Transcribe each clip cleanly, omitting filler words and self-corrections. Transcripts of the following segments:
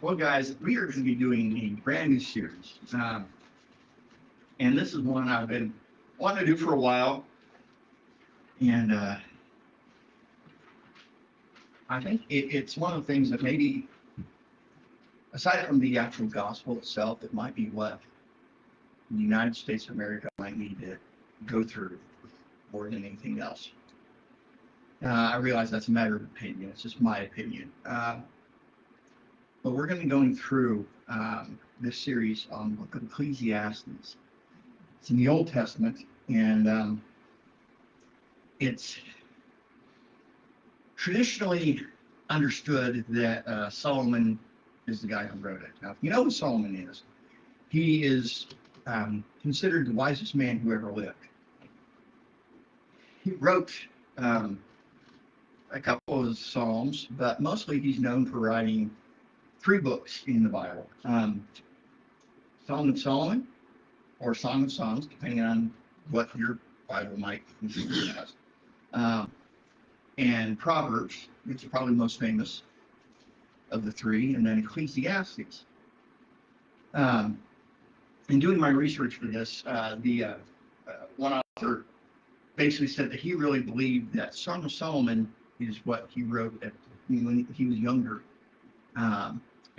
Well, guys, we are going to be doing a brand new series. And this is one I've been wanting to do for a while. And I think it's one of the things that maybe, aside from the actual gospel itself, it might be what the United States of America might need to go through more than anything else. I realize that's a matter of opinion. It's just my opinion. But we're going to be going through this series on the book of Ecclesiastes. It's in the Old Testament, and it's traditionally understood that Solomon is the guy who wrote it. Now, if you know who Solomon is, he is considered the wisest man who ever lived. He wrote a couple of Psalms, but mostly he's known for writing 3 books in the Bible. Song of Solomon, or Song of Songs, depending on what your Bible might consider it as. And Proverbs, which is probably the most famous of the 3, and then Ecclesiastes. In doing my research for this, one author basically said that he really believed that Song of Solomon is what he wrote when he was younger.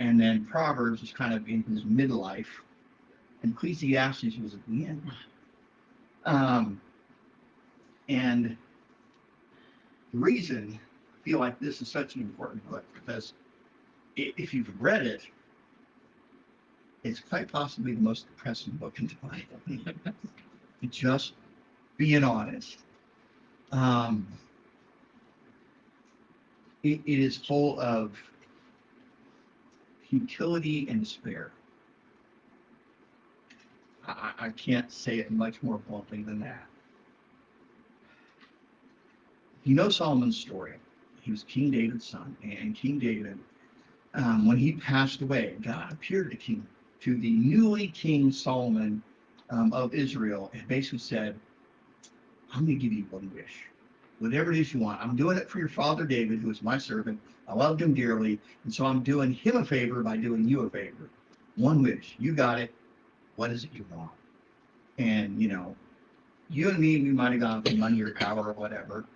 And then Proverbs is kind of in his midlife, and Ecclesiastes was at the end. And the reason I feel like this is such an important book, because if you've read it, it's quite possibly the most depressing book in the Bible. Just being honest. It is full of futility and despair. I can't say it much more bluntly than that. You know Solomon's story. He was King David's son, and King David, when he passed away, God appeared to the newly King Solomon of Israel, and basically said, I'm going to give you one wish. Whatever it is you want. I'm doing it for your father David, who is my servant. I loved him dearly, and so I'm doing him a favor by doing you a favor. One wish. You got it. What is it you want? And, you and me, we might have gone for money or power or whatever.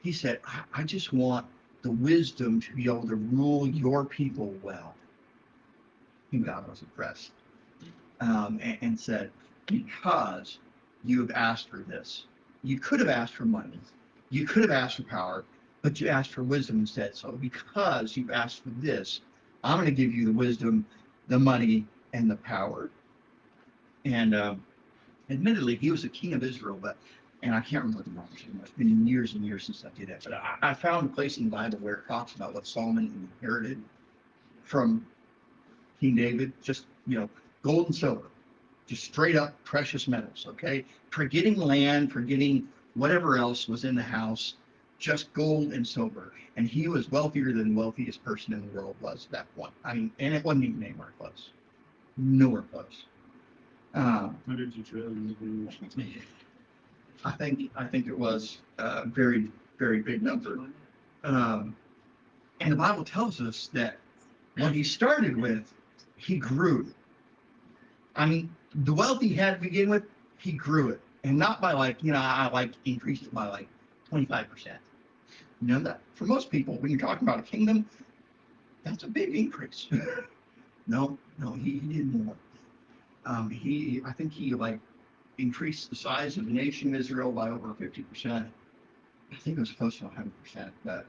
He said, I just want the wisdom to be able to rule your people well. And God was impressed. And said, because you have asked for this. You could have asked for money. You could have asked for power, but you asked for wisdom instead. So because you've asked for this, I'm going to give you the wisdom, the money, and the power. And admittedly, he was the king of Israel, and I can't remember the numbers anymore. It's been years and years since I did it. But I found a place in the Bible where it talks about what Solomon inherited from King David, just, gold and silver, just straight up precious metals, okay? Forgetting land, forgetting whatever else was in the house, just gold and silver. And he was wealthier than the wealthiest person in the world was at that point. I mean, and it wasn't even anywhere close. Nowhere close. Hundreds of trillions. I think it was a very, very big number. And the Bible tells us that what he started with, he grew. I mean, the wealth he had to begin with, he grew it. And not by I increased it by 25%. That for most people, when you're talking about a kingdom, that's a big increase. No, he did more. I think he increased the size of the nation of Israel by over 50%. I think it was close to 100%, but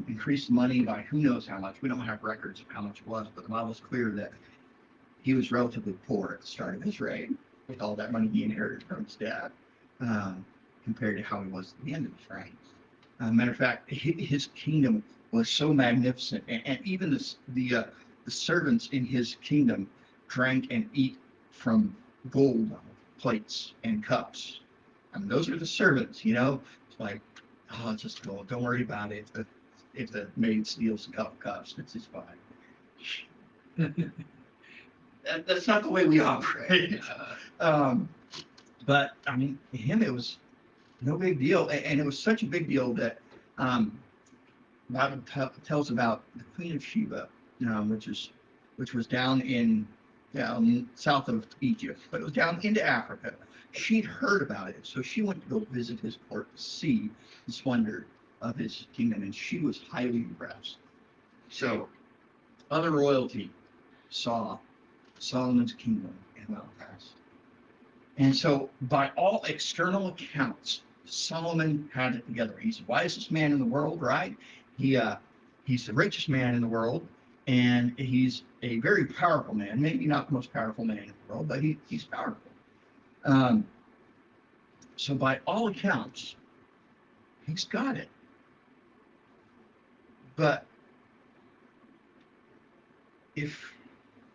increased money by who knows how much. We don't have records of how much it was, but the Bible's clear that he was relatively poor at the start of his reign, with all that money he inherited from his dad, compared to how he was at the end of his reign. Matter of fact, his kingdom was so magnificent, and even the servants in his kingdom drank and eat from gold plates and cups. I mean, those are the servants, It's like, oh, it's just gold. Don't worry about it. If the maid steals a couple cups, it's just fine. That's not the way we operate. But I mean, him, it was no big deal, and it was such a big deal that Bible tells about the Queen of Sheba which was down south of Egypt, but it was down into Africa. She'd heard about it, so she went to go visit his court to see the splendor of his kingdom, and she was highly impressed. So other royalty saw Solomon's kingdom and well passed. And so, by all external accounts, Solomon had it together. He's the wisest man in the world, right? He's the richest man in the world, and he's a very powerful man. Maybe not the most powerful man in the world, but he's powerful. So, by all accounts, he's got it. But if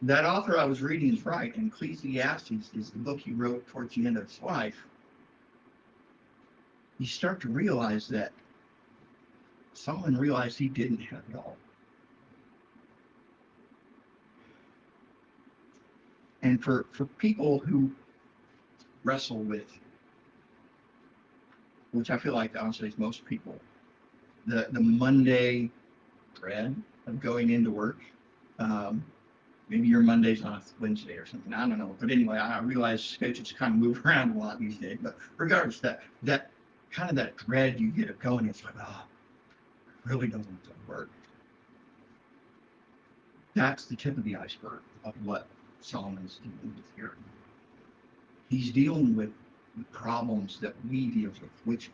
that author I was reading is right, and Ecclesiastes is the book he wrote towards the end of his life, you start to realize that Solomon realized he didn't have it all. And for people who wrestle with, which I feel like honestly is most people, the Monday dread of going into work. Maybe your Monday's on a Wednesday or something. I don't know. But anyway, I realize schedules kind of move around a lot these days. But regardless, that kind of that dread you get of going, it's like, oh, I really don't want to work. That's the tip of the iceberg of what Solomon's dealing with here. He's dealing with the problems that we deal with, which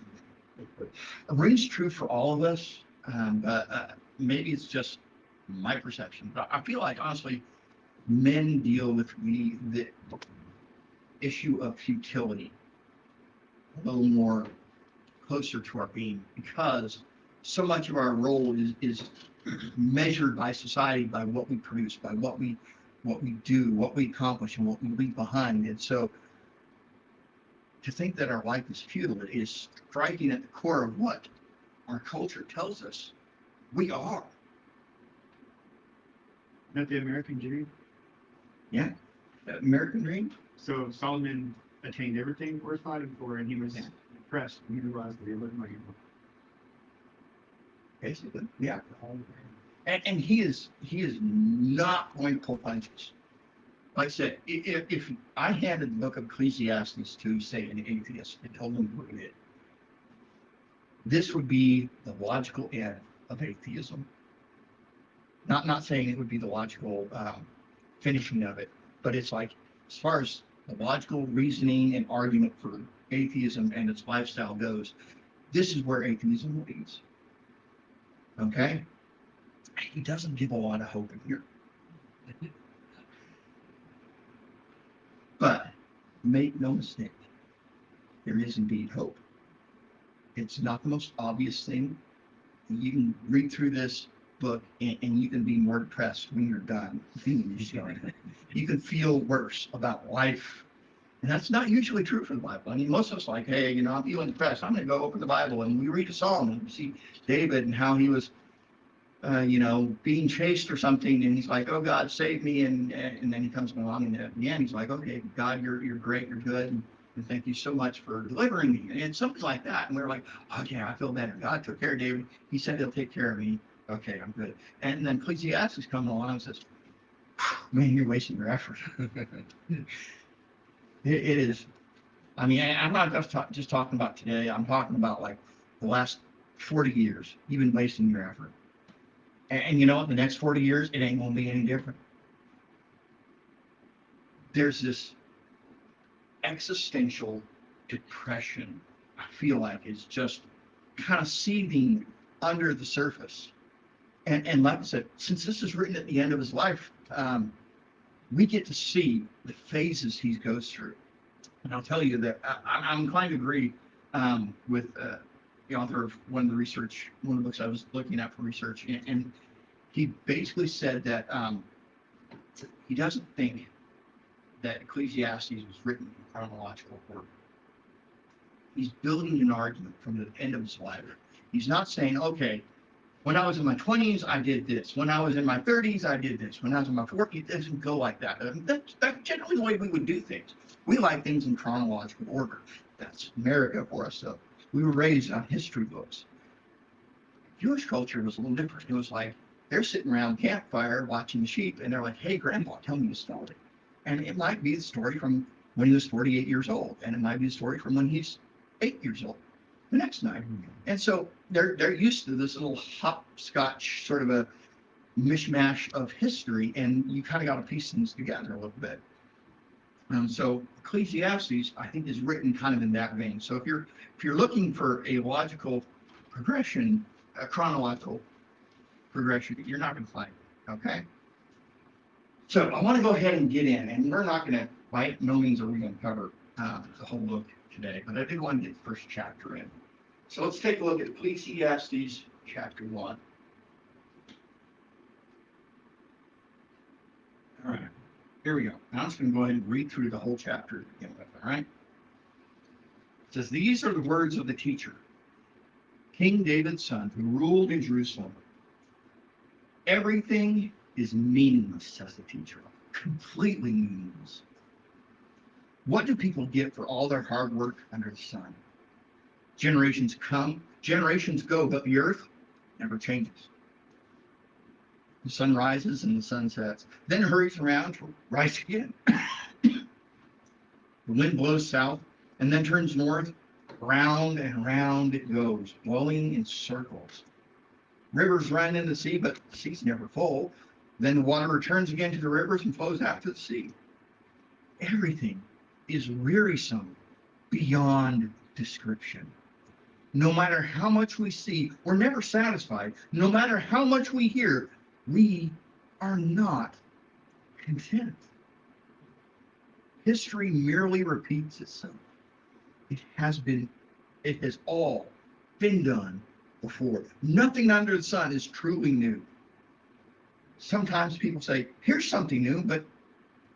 rings true for all of us. But maybe it's just my perception. But I feel like, honestly, men deal with the issue of futility a little more closer to our being, because so much of our role is measured by society, by what we produce, by what we do, what we accomplish, and what we leave behind. And so to think that our life is futile is striking at the core of what our culture tells us we are. Not the American dream. Yeah, the American dream. So Solomon attained everything worth fighting for, and he was impressed when he realized that he wasn't like him. Basically, yeah. And he is not going to pull punches. Like I said, if I handed the book of Ecclesiastes to, say, an atheist and told him to read it, this would be the logical end of atheism. Not saying it would be the logical finishing of it, but it's like, as far as the logical reasoning and argument for atheism and its lifestyle goes, this is where atheism leads. Okay? He doesn't give a lot of hope in here. But make no mistake, there is indeed hope. It's not the most obvious thing. You can read through this book and you can be more depressed when you're done. You can feel worse about life. And that's not usually true for the Bible. I mean, most of us like, hey, I'm feeling depressed. I'm going to go open the Bible, and we read a psalm and we see David and how he was, being chased or something, and he's like, oh, God, save me. And then he comes along, and at the end, he's like, okay, God, you're great, you're good. And thank you so much for delivering me. And something like that. And we're like, okay, I feel better. God took care of David. He said he'll take care of me. Okay, I'm good. And then Ecclesiastes comes along and says, man, you're wasting your effort. It is. I mean, I'm not just talking about today. I'm talking about like the last 40 years. You've been wasting your effort. And you know what? The next 40 years, it ain't going to be any different. There's this existential depression, I feel like, is just kind of seething under the surface. And like I said, since this is written at the end of his life, we get to see the phases he goes through. And I'll tell you that I'm inclined to agree with the author of one of the books I was looking at for research. And he basically said that he doesn't think that Ecclesiastes was written in chronological order. He's building an argument from the end of his life. He's not saying, okay, when I was in my 20s, I did this. When I was in my 30s, I did this. When I was in my 40s, it doesn't go like that. That's generally the way we would do things. We like things in chronological order. That's America for us, though. We were raised on history books. Jewish culture was a little different. It was like, they're sitting around the campfire watching the sheep, and they're like, "Hey, Grandpa, tell me a story." And it might be the story from when he was 48 years old, and it might be the story from when he's 8 years old the next night. And so they're used to this little hopscotch sort of a mishmash of history, and you kind of got to piece things together a little bit. So Ecclesiastes, I think, is written kind of in that vein. So if you're looking for a logical progression, a chronological progression, you're not going to find it. Okay. So I want to go ahead and get in, and we're not going to, by no means are we going to cover the whole book today, but I did want to get the first chapter in. So let's take a look at Ecclesiastes chapter 1. All right, here we go. Now I'm just going to go ahead and read through the whole chapter to begin with, all right? It says, "These are the words of the teacher, King David's son, who ruled in Jerusalem. Everything is meaningless," says the teacher, "completely meaningless. What do people get for all their hard work under the sun? Generations come, generations go, but the earth never changes. The sun rises and the sun sets, then hurries around to rise again. The wind blows south and then turns north. Round and round it goes, blowing in circles. Rivers run in the sea, but the sea's never full. Then the water returns again to the rivers and flows out to the sea. Everything is wearisome beyond description. No matter how much we see, we're never satisfied. No matter how much we hear, we are not content. History merely repeats itself. It has all been done before. Nothing under the sun is truly new. Sometimes people say, here's something new, but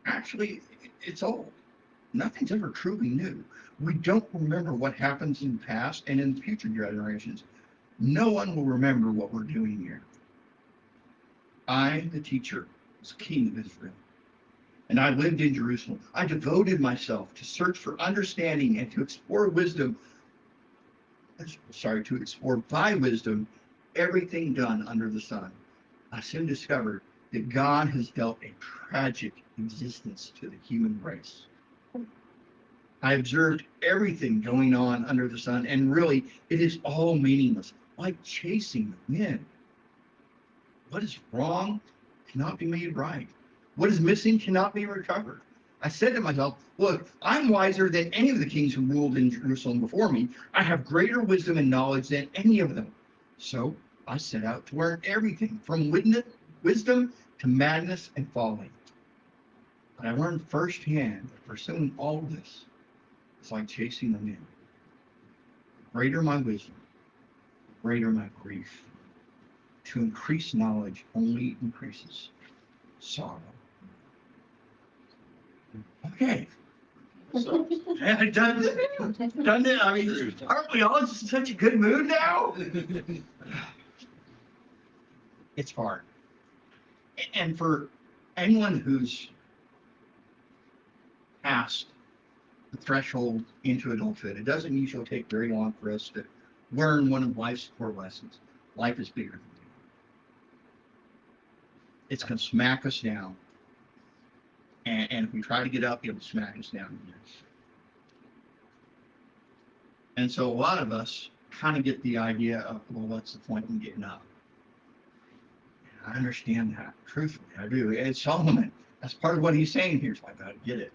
actually it's old. Nothing's ever truly new. We don't remember what happens in the past, and in future generations, no one will remember what we're doing here. I, the teacher, was king of Israel, and I lived in Jerusalem. I devoted myself to search for understanding and to explore by wisdom everything done under the sun. I soon discovered that God has dealt a tragic existence to the human race. I observed everything going on under the sun, and really, it is all meaningless, like chasing the wind. What is wrong cannot be made right. What is missing cannot be recovered. I said to myself, look, I'm wiser than any of the kings who ruled in Jerusalem before me. I have greater wisdom and knowledge than any of them. So I set out to learn everything from wisdom to madness and folly. But I learned firsthand that pursuing all of this is like chasing the wind. The greater my wisdom, the greater my grief. To increase knowledge only increases sorrow. Okay. So, have I done it? I mean, aren't we all just in such a good mood now? It's hard. And for anyone who's past the threshold into adulthood, it doesn't usually take very long for us to learn one of life's core lessons. Life is bigger than you. It's going to smack us down. And if we try to get up, it'll smack us down again. And so a lot of us kind of get the idea of, well, what's the point in getting up? And I understand that. Truthfully, I do. It's Solomon. That's part of what he's saying here. It's like, I get it.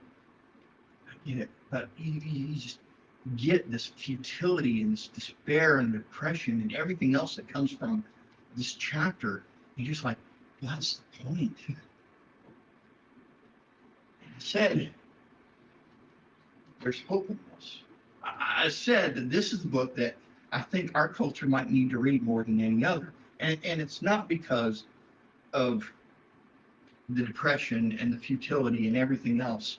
I get it. But you just get this futility and this despair and depression and everything else that comes from this chapter. You're just like, what's the point? I said, there's hope in this. I said that this is the book that I think our culture might need to read more than any other. And it's not because of the depression and the futility and everything else.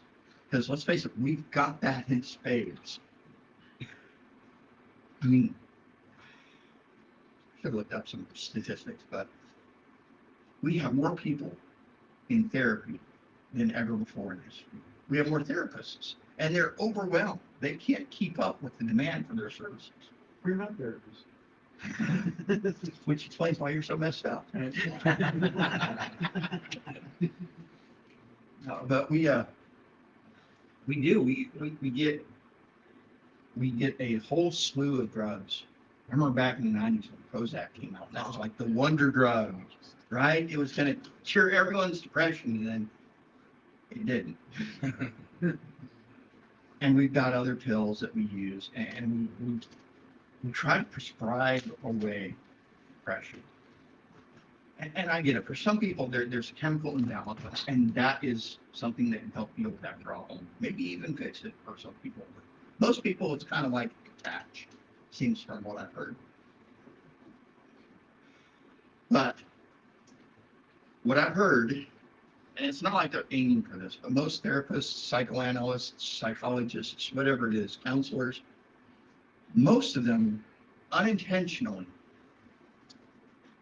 Because let's face it, we've got that in spades. I mean, I should have looked up some statistics, but we have more people in therapy than ever before in history. We have more therapists, and they're overwhelmed. They can't keep up with the demand for their services. We're not therapists. Which explains why you're so messed up. No, but we do, we get a whole slew of drugs. I remember back in the 90s when Prozac came out, that was like the wonder drug, right? It was going to cure everyone's depression, and then it didn't. And we've got other pills that we use, and we try to prescribe away depression. And I get it. For some people, there's a chemical imbalance, and that is something that can help deal with that problem. Maybe even fix it for some people. Most people, it's kind of like attached, seems from what I've heard. But what I've heard, and it's not like they're aiming for this, but most therapists, psychoanalysts, psychologists, whatever it is, counselors, most of them unintentionally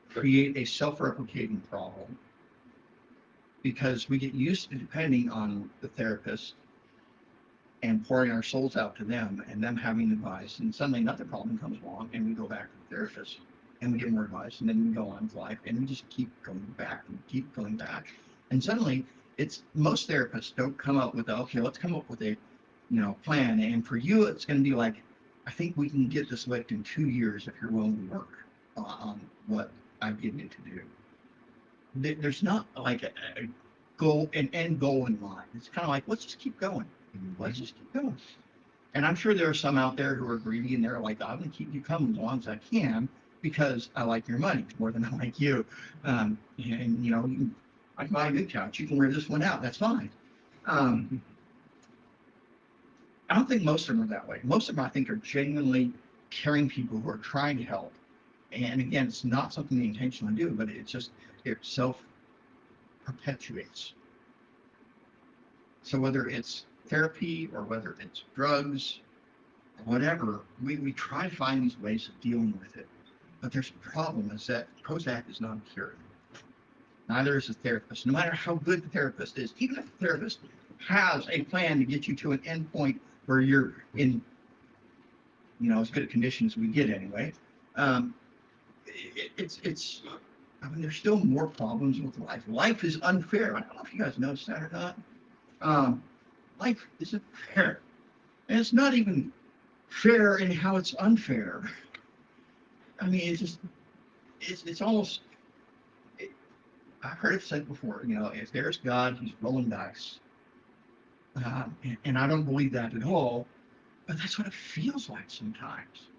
create a self-replicating problem because we get used to depending on the therapist and pouring our souls out to them and them having advice, and suddenly another problem comes along and we go back to the therapist and we get more advice, and then we go on with life and we just keep going back and keep going back. And suddenly it's most therapists don't come up with okay, let's come up with a plan. And for you it's going to be like, I think we can get this licked in 2 years if you're willing to work on what I've given you to do. There's not like a goal, an end goal in mind. It's kind of like, let's just keep going. Let's just keep going. And I'm sure there are some out there who are greedy and they're like, I'm going to keep you coming as long as I can because I like your money more than I like you. And I can buy a good couch. You can wear this one out. That's fine. I don't think most of them are that way. Most of them, I think, are genuinely caring people who are trying to help. And again, it's not something they intentionally do, but it self-perpetuates. So whether it's therapy or whether it's drugs, or whatever, we try to find these ways of dealing with it. But there's a problem is that Prozac is not a cure. Neither is a therapist. No matter how good the therapist is, even if the therapist has a plan to get you to an end point where you're in, as good a condition as we get anyway, I mean, there's still more problems with life. Life is unfair. I don't know if you guys noticed that or not. Life isn't fair. And it's not even fair in how it's unfair. I mean, it's almost, I've heard it said before, if there's God, he's rolling dice. And I don't believe that at all, but that's what it feels like sometimes.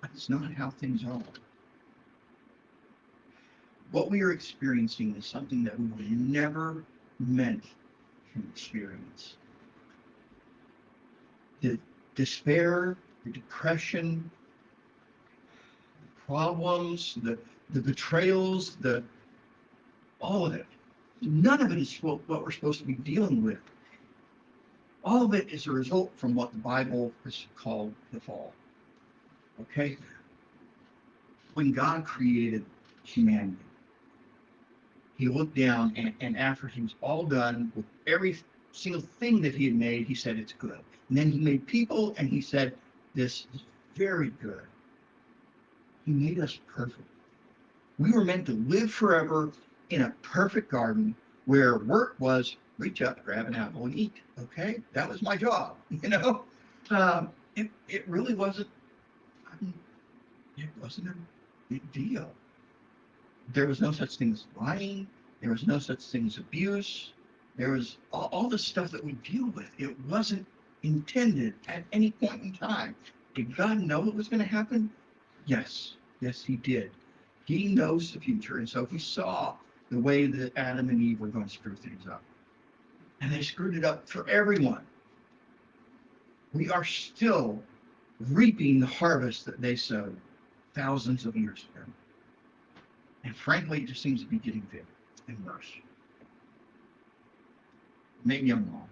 But it's not how things are. What we are experiencing is something that we were never meant to experience. The despair, the depression, the problems, the betrayals, all of it. None of it is what we're supposed to be dealing with. All of it is a result from what the Bible has called the fall. Okay? When God created humanity, he looked down and after he was all done with every single thing that he had made, he said it's good. And then he made people and he said, this is very good. He made us perfect. We were meant to live forever in a perfect garden where work was reach up, grab an apple and eat. Okay? That was my job, It really wasn't, it wasn't a big deal. There was no such thing as lying. There was no such thing as abuse. There was all the stuff that we deal with. It wasn't intended at any point in time. Did God know it was going to happen? Yes. Yes, he did. He knows the future. And so he saw the way that Adam and Eve were going to screw things up. And they screwed it up for everyone. We are still reaping the harvest that they sowed thousands of years ago. And frankly, it just seems to be getting bigger and worse. Maybe I'm wrong.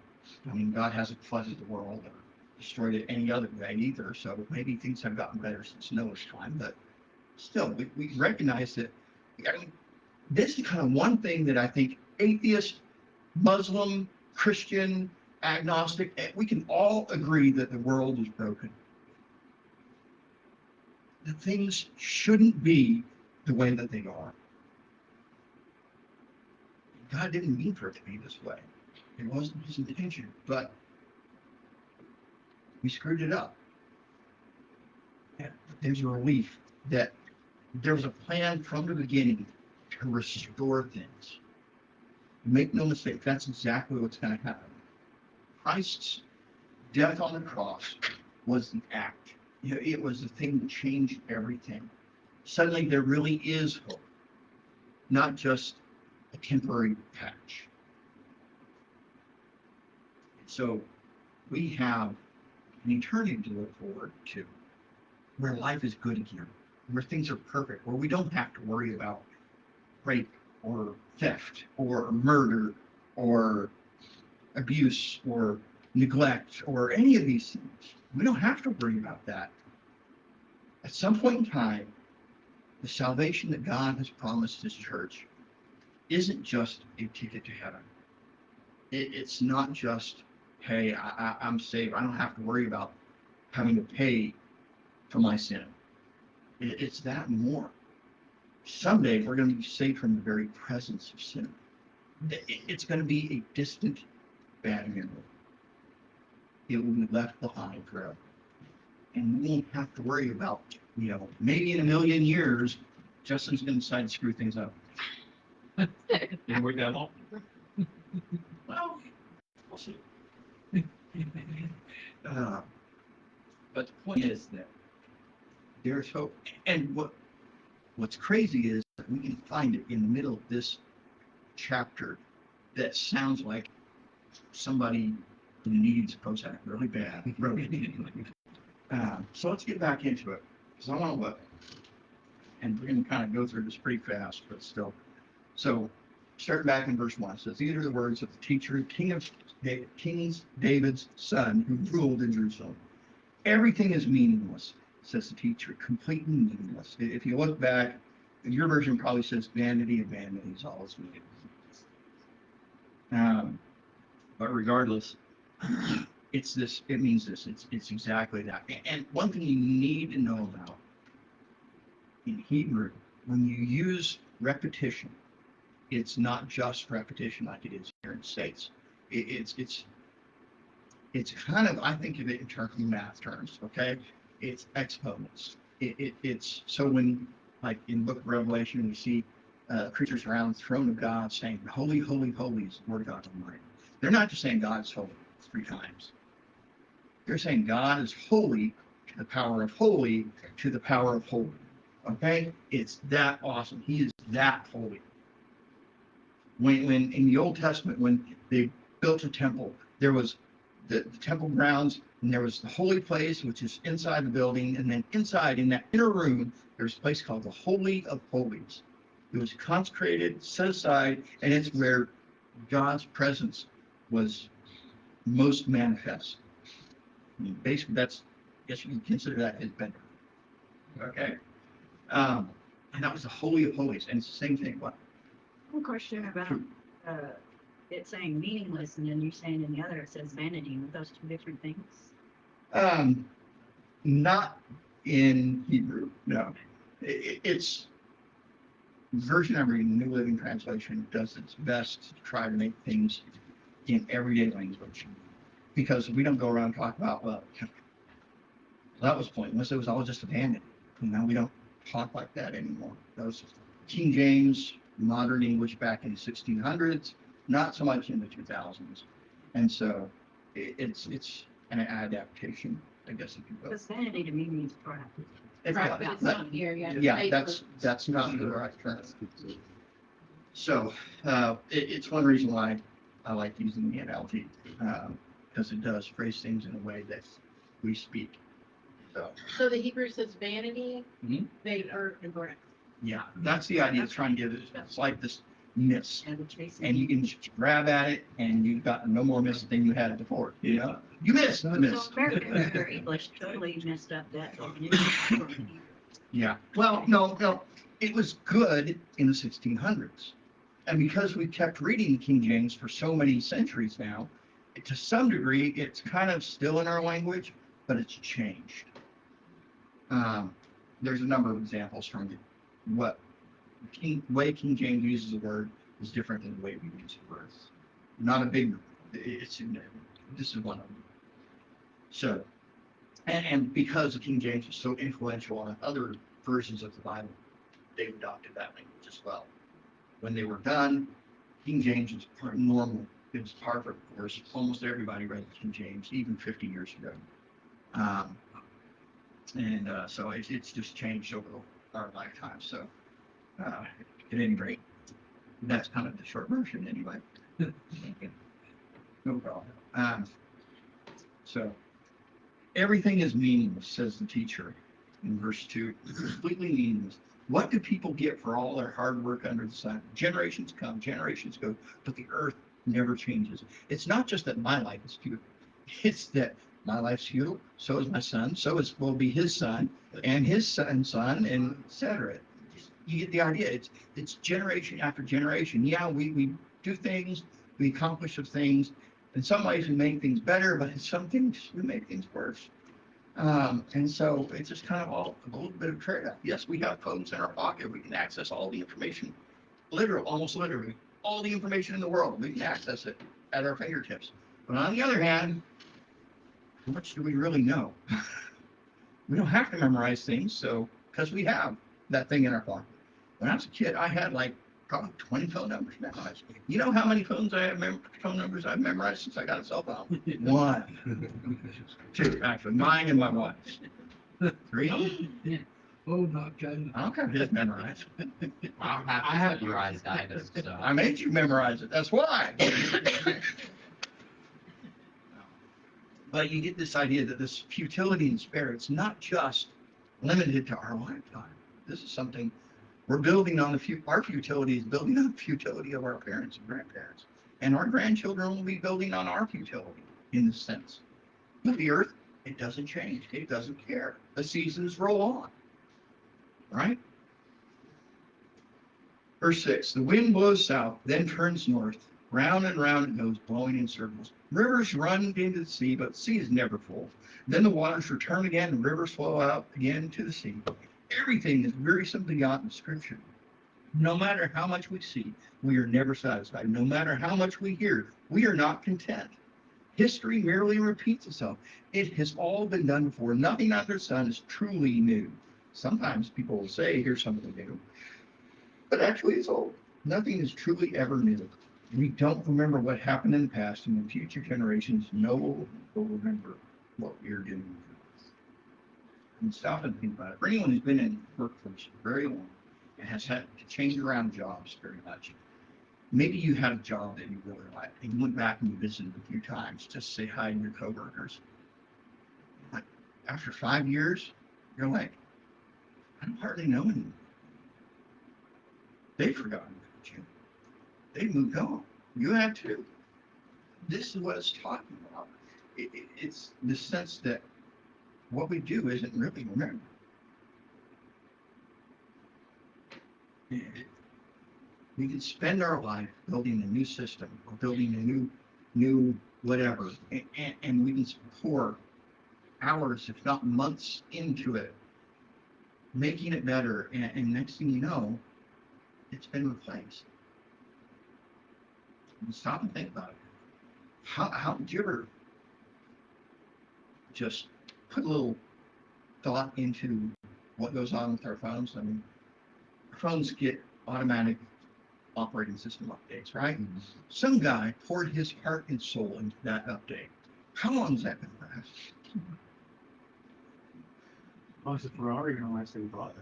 I mean, God hasn't flooded the world or destroyed it any other way either, so maybe things have gotten better since Noah's time, but still, we recognize that. I mean, this is kind of one thing that I think atheist, Muslim, Christian, agnostic, we can all agree that the world is broken. that things shouldn't be the way that they are. God didn't mean for it to be this way. It wasn't his intention, but we screwed it up. And there's a relief that there's a plan from the beginning to restore things. Make no mistake, that's exactly what's going to happen. Christ's death on the cross was the act. You know, it was the thing that changed everything. Suddenly there really is hope, not just a temporary patch. So we have an eternity to look forward to, where life is good again, where things are perfect, where we don't have to worry about rape or theft or murder or abuse or neglect or any of these things. We don't have to worry about that. At some point in time, the salvation that God has promised his church isn't just a ticket to heaven. It's not just, hey, I'm saved. I don't have to worry about having to pay for my sin. It's that and more. Someday we're going to be saved from the very presence of sin. It's going to be a distant, bad memory. It will be left behind forever. And we won't have to worry about, maybe in a million years, Justin's going to decide to screw things up. Didn't work that long. Well, we'll see. But the point is that there's hope. And what's crazy is that we can find it in the middle of this chapter that sounds like somebody who needs Prozac really bad. So let's get back into it, because I want to look. And we're going to kind of go through this pretty fast, but still. So start back in verse 1. It says, these are the words of the teacher, King David's son, who ruled in Jerusalem. Everything is meaningless, says the teacher, completely meaningless. If you look back, your version probably says vanity of vanities, all is meaningless. But regardless, it means this. It's exactly that. And one thing you need to know about in Hebrew, when you use repetition, it's not just repetition like it is here in the States. It's kind of, I think of it in terms of math terms, okay? It's exponents. It's so when, like in the book of Revelation, we see creatures around the throne of God saying, holy, holy, holy is the Lord God Almighty. They're not just saying God is holy 3 times. They're saying God is holy to the power of holy to the power of holy. Okay? It's that awesome. He is that holy. When in the Old Testament, when they built a temple, there was the temple grounds, and there was the holy place, which is inside the building, and then inside, in that inner room, there's a place called the Holy of Holies. It was consecrated, set aside, and it's where God's presence was most manifest. I mean, basically, I guess you can consider that his bedroom. Okay? And that was the Holy of Holies, and it's the same thing. What? One question about it saying meaningless, and then you're saying in the other it says vanity. Are those 2 different things? Not in Hebrew, no. It's the version I'm reading, the New Living Translation, does its best to try to make things in everyday language. Because we don't go around talking about, well, that was pointless. It was all just a vanity. Now we don't talk like that anymore. Those King James, modern English back in the 1600s, not so much in the 2000s. And so it's an adaptation, I guess, if you will. Because vanity to me means crap. It's Right, not- but it's that- not here yet. Yeah, that's not the right term. So it's one reason why I like using the NLT, because it does phrase things in a way that we speak. So the Hebrew says vanity, Mhm. they are incorrect. Yeah, that's the idea of trying to give it. It's like this mist, And chasing and you can just grab at it, and you've got no more mist than you had before. You know, you missed the So mist. Americans or English totally messed up that definition. Yeah. Well, no, it was good in the 1600s, and because we kept reading King James for so many centuries now, to some degree, it's kind of still in our language, but it's changed. there's a number of examples from what way King James uses the word is different than the way we use the word. Not a big, it's, this is one of them. So, and because the King James is so influential on other versions of the Bible, they adopted that language as well. When they were done, King James was normal. It was par for the course. Almost everybody read the King James, even 50 years ago. So it's just changed over our lifetime. So at any rate, that's kind of the short version anyway. No problem. So everything is meaningless, says the teacher in verse 2. Completely meaningless. What do people get for all their hard work under the sun? Generations come, generations go, but the earth never changes. It's not just that my life is futile. It's that my life's futile, so is my son, will be his son, and his son's son, and etc. You get the idea. It's generation after generation. Yeah, we do things, we accomplish some things. In some ways we make things better, but in some things we make things worse. And so it's just kind of all a little bit of trade-off. Yes, we have phones in our pocket. We can access all the information, almost literally, all the information in the world. We can access it at our fingertips. But on the other hand, how much do we really know? We don't have to memorize things, so because we have that thing in our pocket. When I was a kid, I had like probably 20 phone numbers memorized. You know how many phone numbers I've memorized since I got a cell phone? 1, 2, actually, mine and my wife's. 3. Oh, not good. I don't have his memorized. I have memorized items, so. I made you memorize it. That's why. But you get this idea that this futility in spirit, it's not just limited to our lifetime. This is something we're building on our futility is building on the futility of our parents and grandparents. And our grandchildren will be building on our futility in this sense. But the earth, it doesn't change. It doesn't care. The seasons roll on. Right? Verse 6, the wind blows south, then turns north. Round and round it goes, blowing in circles. Rivers run into the sea, but the sea is never full. Then the waters return again, and rivers flow out again to the sea. Everything is wearisome beyond description. No matter how much we see, we are never satisfied. No matter how much we hear, we are not content. History merely repeats itself. It has all been done before. Nothing under the sun is truly new. Sometimes people will say, here's something new. But actually, it's old. Nothing is truly ever new. We don't remember what happened in the past, and the future generations will remember what we are doing. And stop and think about it. For anyone who's been in workforce very long and has had to change around jobs very much, maybe you had a job that you really liked, and you went back and you visited a few times just to say hi to your coworkers. But after 5 years, you're like, I don't hardly know anyone. They've forgotten about you. They moved on. You had too. This is what it's talking about. It's the sense that what we do isn't really remembered. We can spend our life building a new system or building a new whatever, and we can pour hours, if not months, into it, making it better, and next thing you know, it's been replaced. And stop and think about it. How did you ever just put a little thought into what goes on with our phones? I mean, our phones get automatic operating system updates, right? Some guy poured his heart and soul into that update. How long has that been last? How much is Ferrari going to last thing bought?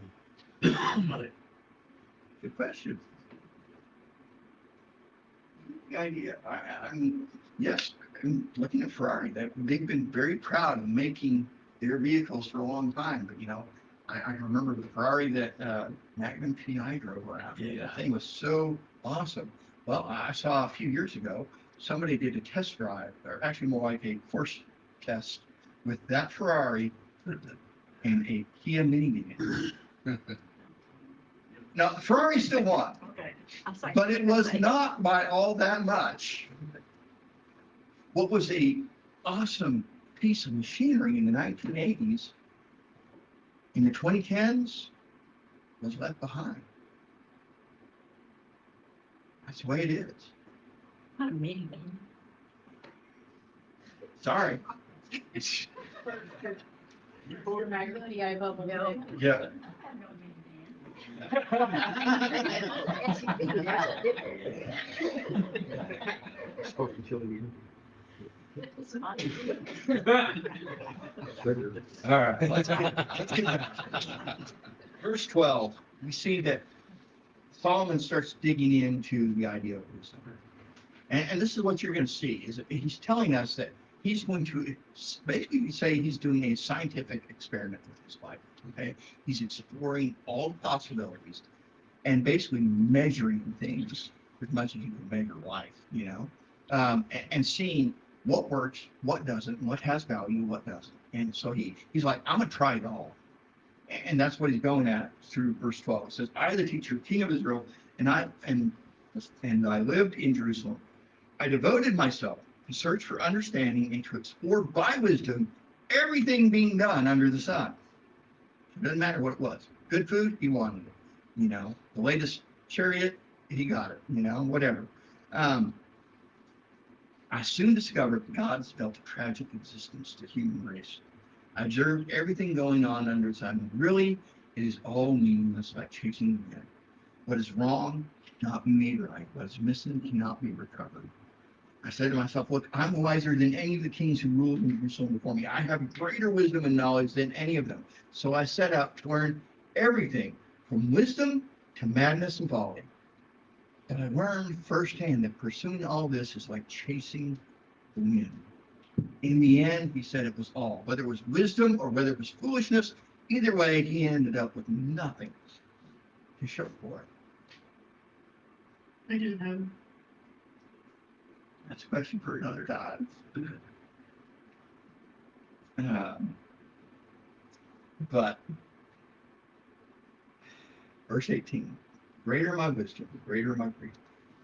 Good question. The idea, I mean, yes, I'm looking at Ferrari. They've been very proud of making their vehicles for a long time. But, you know, I remember the Ferrari that Magnum PI drove around. Yeah. That thing was so awesome. Well, I saw a few years ago, somebody did a test drive, or actually more like a course test with that Ferrari and a Kia minivan. Now, Ferrari still won, Okay. I'm sorry. but it was not by all that much. What was a awesome piece of machinery in the 1980s in the 2010s was left behind. That's the way it is. Not a meeting. Sorry. Yeah, I vote with No. it. Yeah. All right. Let's get back. Verse 12, we see that Solomon starts digging into the idea of wisdom. And this is what you're going to see, is that he's telling us that he's going to basically say he's doing a scientific experiment with his life. Okay? He's exploring all the possibilities and basically measuring things as much as you can measure life, and seeing what works, what doesn't, what has value, what doesn't. And so he's like, I'm going to try it all. And that's what he's going at through verse 12. It says, I, the teacher, king of Israel, and I lived in Jerusalem. I devoted myself to search for understanding and to explore by wisdom everything being done under the sun. It doesn't matter what it was. Good food, he wanted it. The latest chariot, he got it. Whatever. I soon discovered that God's dealt a tragic existence to human race. I observed everything going on under the sun. Really, it is all meaningless, like chasing the wind. What is wrong cannot be made right. What is missing cannot be recovered. I said to myself, look, I'm wiser than any of the kings who ruled in Jerusalem before me. I have greater wisdom and knowledge than any of them. So I set out to learn everything from wisdom to madness and folly. And I learned firsthand that pursuing all this is like chasing the wind. In the end, he said it was all. Whether it was wisdom or whether it was foolishness, either way, he ended up with nothing to show for it. I didn't have. That's a question for another time. But verse 18, greater my wisdom, greater my grief.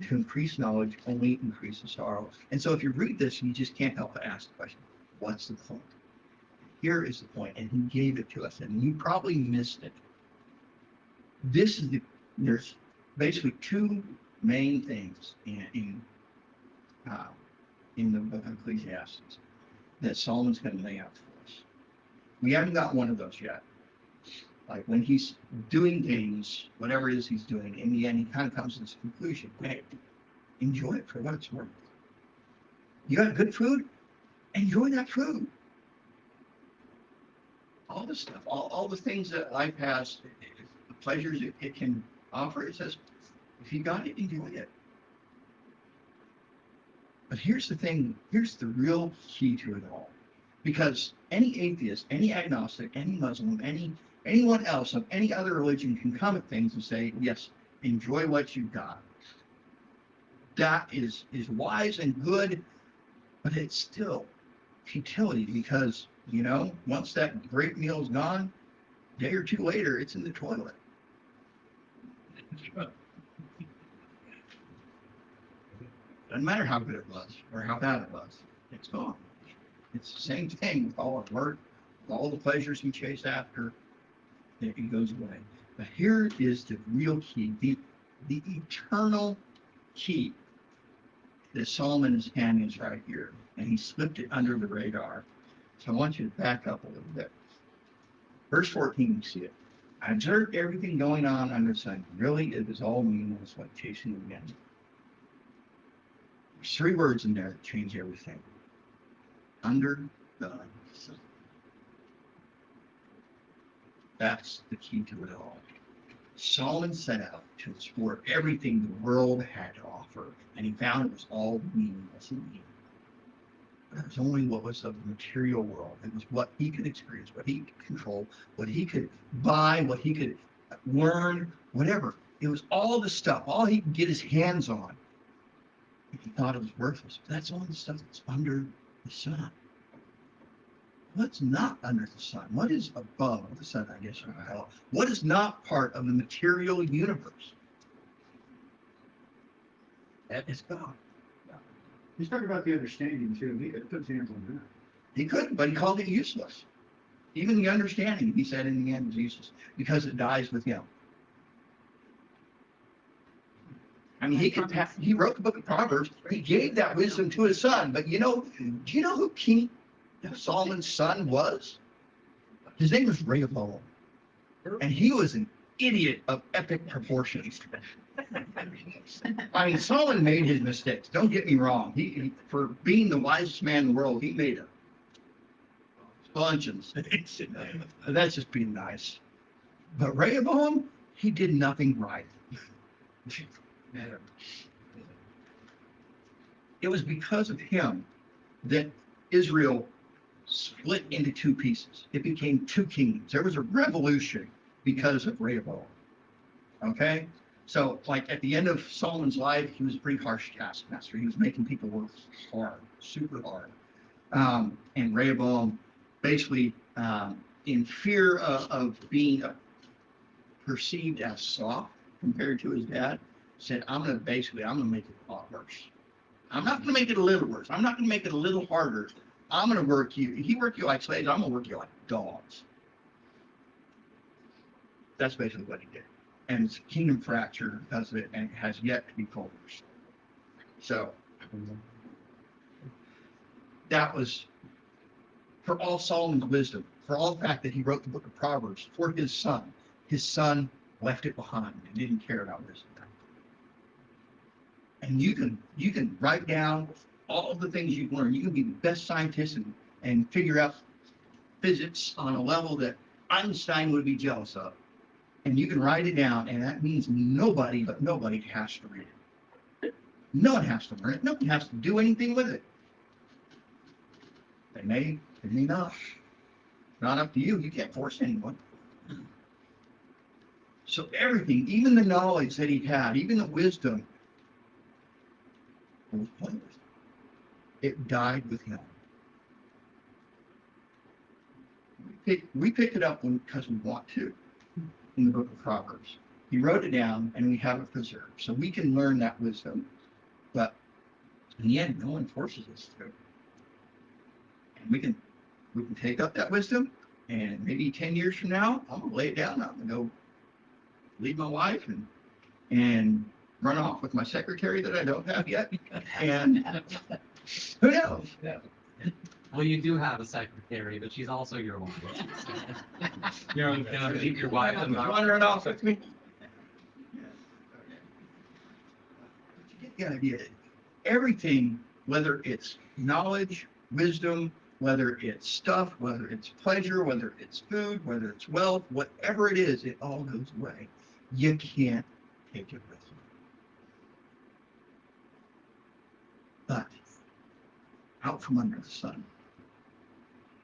To increase knowledge only increases sorrow. And so if you read this, you just can't help but ask the question, what's the point? Here is the point, and he gave it to us, and you probably missed it. There's basically two main things in the book of Ecclesiastes that Solomon's going to lay out for us. We haven't got one of those yet. Like when he's doing things, whatever it is he's doing, in the end, he kind of comes to this conclusion. Hey, enjoy it for what it's worth. You got good food? Enjoy that food. All the stuff, all the things that life has, the pleasures it can offer, it says, if you got it, enjoy it. But here's the thing, here's the real key to it all. Because any atheist, any agnostic, any Muslim, anyone else of any other religion can come at things and say, yes, enjoy what you've got. That is wise and good, but it's still futility because, once that great meal is gone, a day or two later, it's in the toilet. Doesn't matter how good it was or how bad it was, it's gone. It's the same thing with all our work, with all the pleasures we chase after, it goes away. But here is the real key, the eternal key that Solomon is handing us right here. And he slipped it under the radar. So I want you to back up a little bit. Verse 14, you see it. I observed everything going on under the sun. Really, it is all meaningless, like chasing the wind. There's three words in there that change everything. Under the sun. That's the key to it all. Solomon set out to explore everything the world had to offer, and he found it was all meaningless indeed. But it was only what was of the material world. It was what he could experience, what he could control, what he could buy, what he could learn, whatever. It was all the stuff, all he could get his hands on. He thought it was worthless. That's all the stuff that's under the sun. What's not under the sun? What is above the sun, I guess you would call it? What is not part of the material universe? That is God. He's talking about the understanding too. He could put his hands on that. He couldn't, but he called it useless. Even the understanding, he said, in the end is useless because it dies with him. I mean, he wrote the book of Proverbs. He gave that wisdom to his son. But do you know who King Solomon's son was? His name was Rehoboam. And he was an idiot of epic proportions. I mean, Solomon made his mistakes. Don't get me wrong. He for being the wisest man in the world, he made a bunch of mistakes. That's just being nice. But Rehoboam, he did nothing right. It was because of him that Israel split into two pieces. It became two kingdoms. There was a revolution because of Rehoboam. Okay? So, like at the end of Solomon's life, he was a pretty harsh taskmaster. He was making people work hard, super hard. And Rehoboam, basically, in fear of being perceived as soft compared to his dad, said, I'm going to make it a lot worse. I'm not going to make it a little worse. I'm not going to make it a little harder. I'm going to work you. He worked you like slaves. I'm going to work you like dogs. That's basically what he did. And it's kingdom fracture because of it, and it has yet to be fully restored. So that was for all Solomon's wisdom, for all the fact that he wrote the book of Proverbs for his son. His son left it behind and didn't care about wisdom. And you can write down all of the things you've learned. You can be the best scientist and figure out physics on a level that Einstein would be jealous of. And you can write it down, and that means nobody has to read it. No one has to learn it. No one has to do anything with it. They may not. Not up to you. You can't force anyone. So everything, even the knowledge that he had, even the wisdom, was pointless. It died with him. We picked it up because we want to in the book of Proverbs. He wrote it down and we have it preserved. So we can learn that wisdom. But in the end, no one forces us to. And we can take up that wisdom, and maybe 10 years from now, I'm going to lay it down. I'm going to go leave my wife and run off with my secretary that I don't have yet. And who knows? Well, you do have a secretary, but she's also your wife. You're gonna leave your wife I'm alone. wandering off with me. You get the idea. Everything, whether it's knowledge, wisdom, whether it's stuff, whether it's pleasure, whether it's food, whether it's wealth, whatever it is, it all goes away. You can't take it with you. But out from under the sun,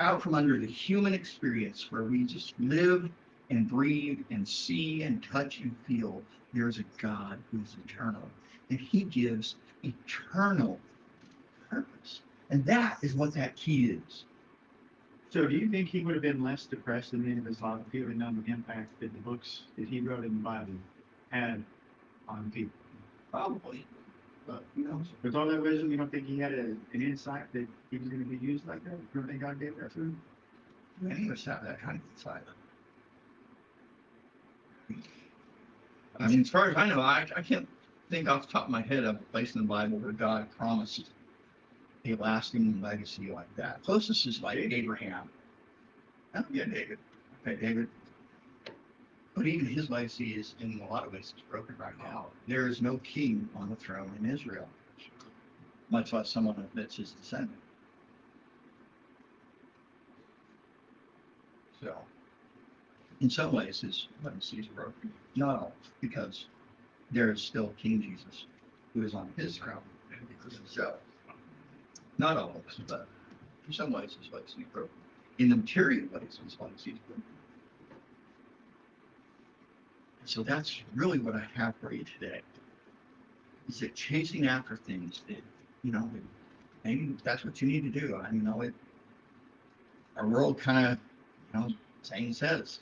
out from under the human experience where we just live and breathe and see and touch and feel, there's a God who's eternal, and he gives eternal purpose. And that is what that key is. So do you think he would have been less depressed in the end of his life if he would have known the impact that the books that he wrote in the Bible had on people? Probably. But, With all that wisdom, you don't think he had an insight that he was going to be used like that? You don't think God gave that to him? many of us have that kind of insight. I mean, as far as I know, I can't think off the top of my head of a place in the Bible where God promised a lasting legacy like that. Closest is like Abraham. Oh, yeah, David. Okay, David. But even his legacy is, in a lot of ways, broken right now. There is no king on the throne in Israel, much less someone that's his descendant. So, in some ways, his legacy is broken. Not all, because there is still King Jesus, who is on his throne. So, not all of us, but in some ways, his legacy is broken. In the material ways, his legacy is broken. So that's really what I have for you today. Is that chasing after things that, maybe that's what you need to do. I mean, our world kind of, saying says,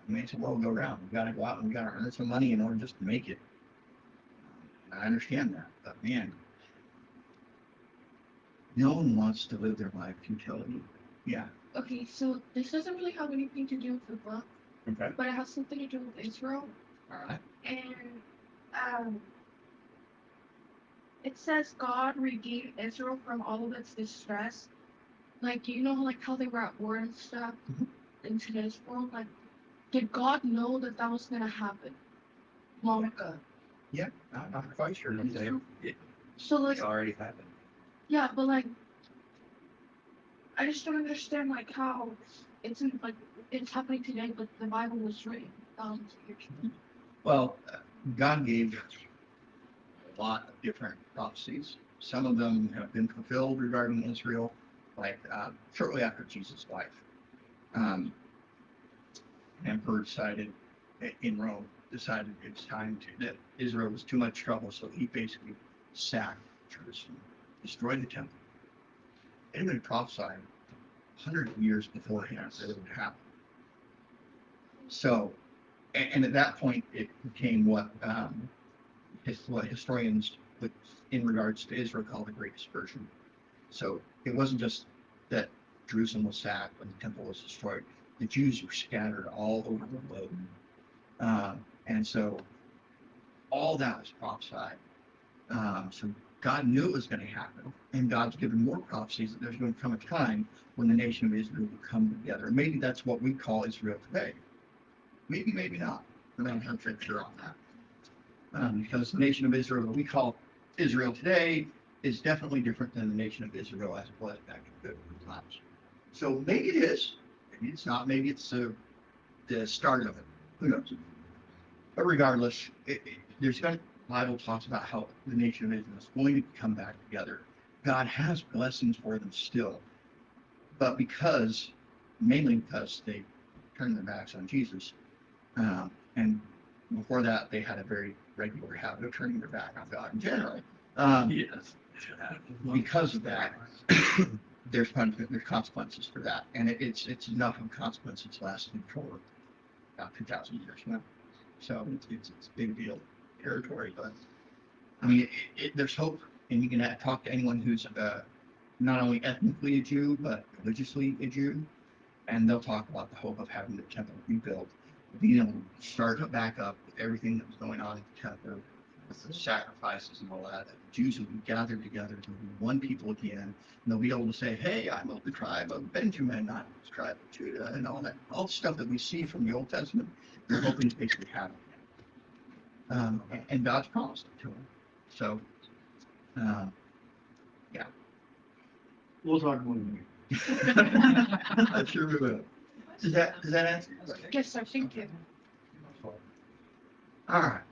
it makes the world go round. We've got to go out and we've got to earn some money in order just to make it. I understand that, but man, no one wants to live their life futility. Yeah, Okay, so this doesn't really have anything to do with the book, Okay. but it has something to do with Israel. Alright. And it says God redeemed Israel from all of its distress. Like, you know, like how they were at war and stuff in today's world. Like, did God know that that was gonna happen long ago? Yeah, I'm not quite sure. So like, It's already happened. yeah, but like, I just don't understand like how it's in, like it's happening today, but the Bible was written thousands of years ago. Well, God gave a lot of different prophecies. Some of them have been fulfilled regarding Israel, like shortly after Jesus' life. Emperor decided in Rome decided it's time to that Israel was too much trouble, so he basically sacked Jerusalem, destroyed the temple. It had been prophesied hundreds of years beforehand that it would happen. So, and at that point, it became what historians, in regards to Israel, call the Great Dispersion. So it wasn't just that Jerusalem was sacked when the temple was destroyed. The Jews were scattered all over the globe. And so all that was prophesied. So God knew it was going to happen. And God's given more prophecies that there's going to come a time when the nation of Israel will come together. Maybe that's what we call Israel today. Maybe, maybe not. But I'm not sure on that. Because the nation of Israel that we call Israel today is definitely different than the nation of Israel as it was back in biblical times. So maybe it is, maybe it's not, maybe it's the start of it. Who knows? But regardless, there's going to, the Bible talks about how the nation of Israel is going to come back together. God has blessings for them still, but mainly because they turned their backs on Jesus, and before that, they had a very regular habit of turning their back on God in general. Yes. Because of that, there's punishment, there's consequences for that, and it's enough of consequences lasting for about 2,000 years now. So it's a big deal territory, but I mean, there's hope, and you can talk to anyone who's not only ethnically a Jew but religiously a Jew, and they'll talk about the hope of having the temple rebuilt, being able to start it back up with everything that was going on in the temple, with the sacrifices and all that. The Jews will be gathered together to be one people again, and they'll be able to say, "Hey, I'm of the tribe of Benjamin, not the tribe of Judah," and all that, all the stuff that we see from the Old Testament. They're hoping to basically have it, and God's promised it to them. So, yeah. We'll talk more than I'm sure we will. Does that answer? Yes, sir. Thank you. All right.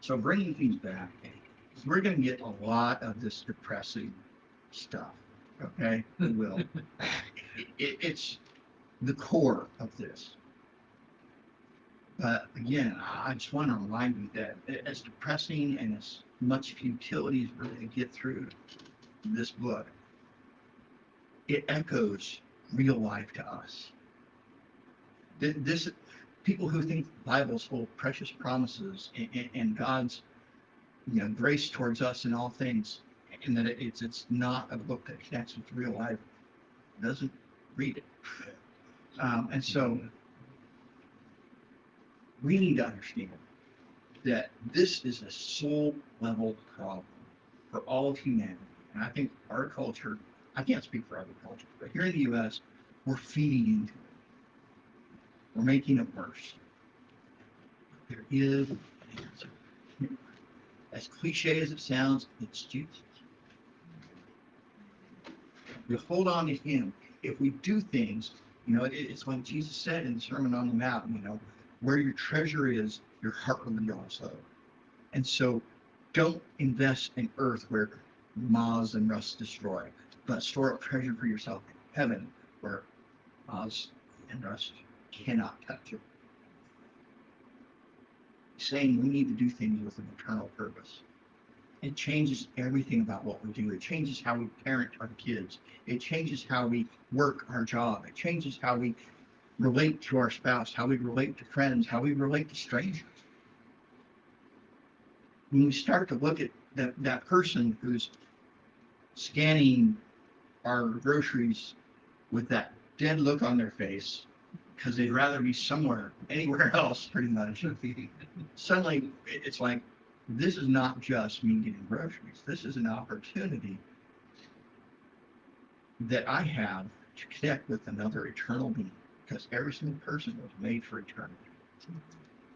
So bringing things back, we're going to get a lot of this depressing stuff. Okay, we will. It's the core of this. But again, I just want to remind you that as depressing and as much futility as we're going to get through this book, it echoes real life to us. This people who think the Bible is full of precious promises and God's grace towards us in all things, and that it's not a book that connects with real life, doesn't read it. And so we need to understand that this is a soul level problem for all of humanity. And I think our culture, I can't speak for other cultures, but here in the US, we're feeding into it. We're making it worse. There is an answer. As cliche as it sounds, it's Jesus. We hold on to him. If we do things, it's what Jesus said in the Sermon on the Mount, where your treasure is, your heart will be also. And so don't invest in earth where moths and rust destroy, but store up treasure for yourself in heaven where moths and rust cannot touch it. Saying we need to do things with an eternal purpose. It changes everything about what we do. It changes how we parent our kids. It changes how we work our job. It changes how we relate to our spouse, how we relate to friends, how we relate to strangers. When we start to look at that person who's scanning our groceries with that dead look on their face because they'd rather be somewhere, anywhere else, pretty much. Suddenly, it's like, this is not just me getting groceries. This is an opportunity that I have to connect with another eternal being, because every single person was made for eternity.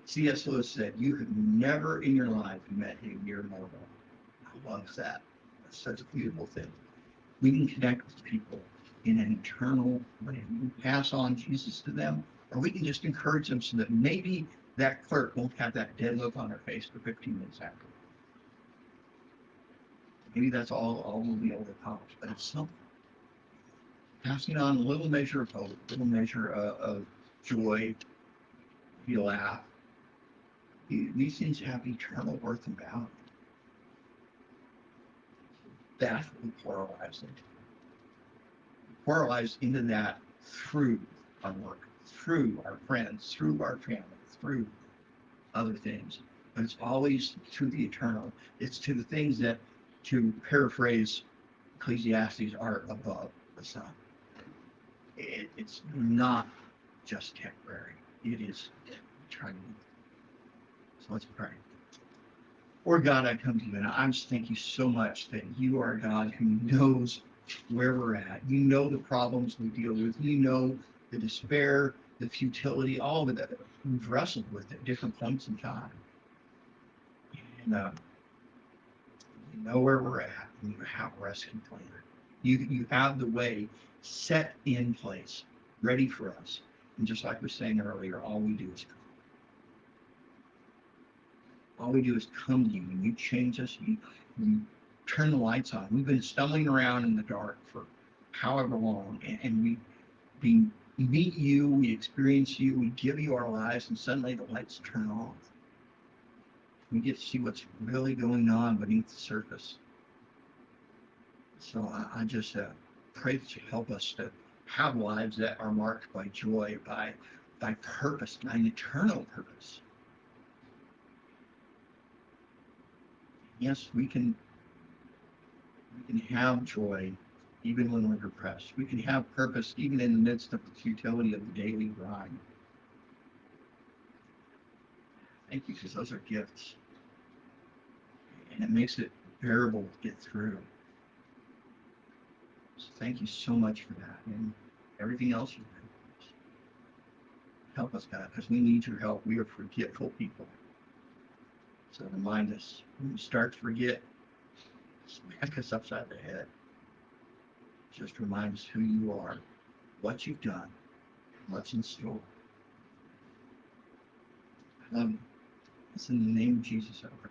C.S. Lewis said, you have never in your life met a mere mortal. I love that. That's such a beautiful thing. We can connect with people in an eternal way. We can pass on Jesus to them, or we can just encourage them so that maybe that clerk won't have that dead look on their face for 15 minutes after. Maybe that's all we'll be able to accomplish, but it's something. Passing on a little measure of hope, a little measure of joy, you laugh. These things have eternal worth and value. That's what we pluralize into. We pluralize into that through our work, through our friends, through our family, through other things. But it's always to the eternal. It's to the things that, to paraphrase Ecclesiastes, are above the sun. It's not just temporary. It is eternity. So let's pray. Lord God, I come to you and I just thank you so much that you are a God who knows where we're at. You know the problems we deal with. You know the despair, the futility, all of it that we've wrestled with at different points in time. And you know where we're at, and you have a rescue plan. You have the way set in place, ready for us. And just like we were saying earlier, all we do is come. All we do is come to you, and you change us. You turn the lights on. We've been stumbling around in the dark for however long, and we meet you, we experience you, we give you our lives, and suddenly the lights turn off. We get to see what's really going on beneath the surface. So I just pray that you help us to have lives that are marked by joy, by purpose, by an eternal purpose. Yes, we can have joy even when we're depressed. We can have purpose even in the midst of the futility of the daily grind. Thank you, because those are gifts. And it makes it bearable to get through. So thank you so much for that and everything else you've done. Help us, God, because we need your help. We are forgetful people. So remind us, when we start to forget, smack us upside the head. Just remind us who you are, what you've done, what's in store. I love you. It's in the name of Jesus I pray.